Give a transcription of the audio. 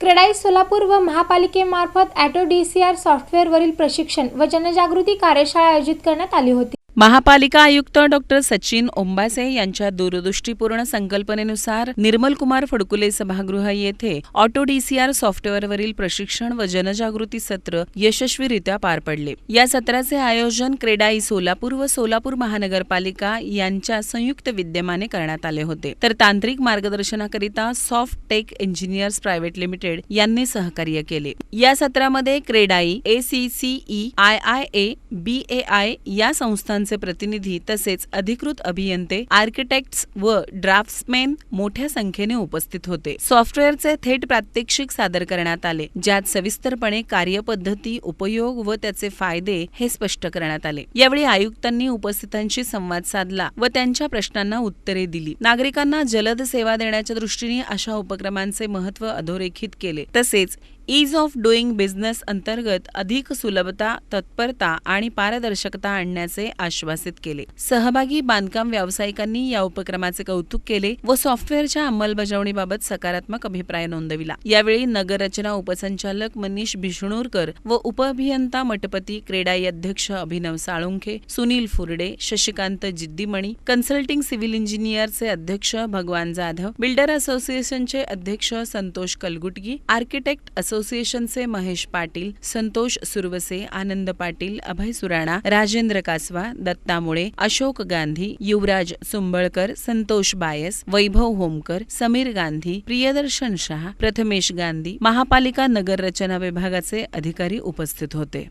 क्रेडाई सोलापूर व महापालिकेमार्फत auto DCR सॉफ्टवेअरवरील प्रशिक्षण व जनजागृती कार्यशाळा आयोजित करण्यात आली होती। महापालिका आयुक्त डॉ. सचिन ओंबासे यांच्या दूरदृष्टीपूर्ण संकल्पनेनुसार निर्मल कुमार फडकुले सभागृह येथे ऑटो DCR सॉफ्टवेअरवरील प्रशिक्षण व जनजागृती सत्र यशस्वीरित्या पार पडले। या सत्राचे आयोजन क्रेडाई सोलापूर व सोलापूर महानगरपालिका यांच्या संयुक्त विद्यमाने करण्यात आले होते, तर तांत्रिक मार्गदर्शनाकरिता Soft Tech Engineers Private Limited यांनी सहकार्य केले। या सत्रामध्ये क्रेडाई, ACCE, IIA, BAI या संस्थांचे प्रतिनिधी तसेच अधिकृत अभियंते, आर्किटेक्ट्स व ड्राफ्ट्समॅन मोठ्या संख्येने उपस्थित होते। सॉफ्टवेअरचे थेट प्रात्यक्षिक सादर करण्यात आले, ज्यात सविस्तरपणे कार्यपद्धती, उपयोग व त्याचे फायदे हे स्पष्ट करण्यात आले। यावेळी आयुक्तांनी उपस्थितांशी संवाद साधला व त्यांच्या प्रश्नांना उत्तरे दिली। नागरिकांना जलद सेवा देण्याच्या दृष्टीने अशा उपक्रमांचे महत्त्व अधोरेखित केले। तसेच ईज ऑफ डुईंग बिझनेस अंतर्गत अधिक सुलभता, तत्परता आणि पारदर्शकता आणण्याचे आश्वासित केले। सहभागी बांधकाम व्यावसायिकांनी या उपक्रमाचे कौतुक केले व सॉफ्टवेअरच्या अंमलबजावणीबाबत सकारात्मक अभिप्राय नोंदविला। यावेळी नगररचना उपसंचालक मनीष भिष्णूरकर व उपअभियंता मठपती, क्रेडाई अध्यक्ष अभिनव साळुंखे, सुनील फुरडे, शशिकांत जिद्दीमणी, कन्सल्टिंग सिव्हिल इंजिनियरचे अध्यक्ष भगवान जाधव, बिल्डर असोसिएशनचे अध्यक्ष संतोष कलगुटगी, आर्किटेक्ट असोसिएशनचे महेश पाटील, संतोष सुरवसे, आनंद पाटील, अभय सुराणा, राजेंद्र कासवा, दत्ता मुळे, अशोक गांधी, युवराज सुंबळकर, संतोष बायस, वैभव होमकर, समीर गांधी, प्रियदर्शन शहा, प्रथमेश गांधी, महापालिका नगर रचना विभागाचे अधिकारी उपस्थित होते।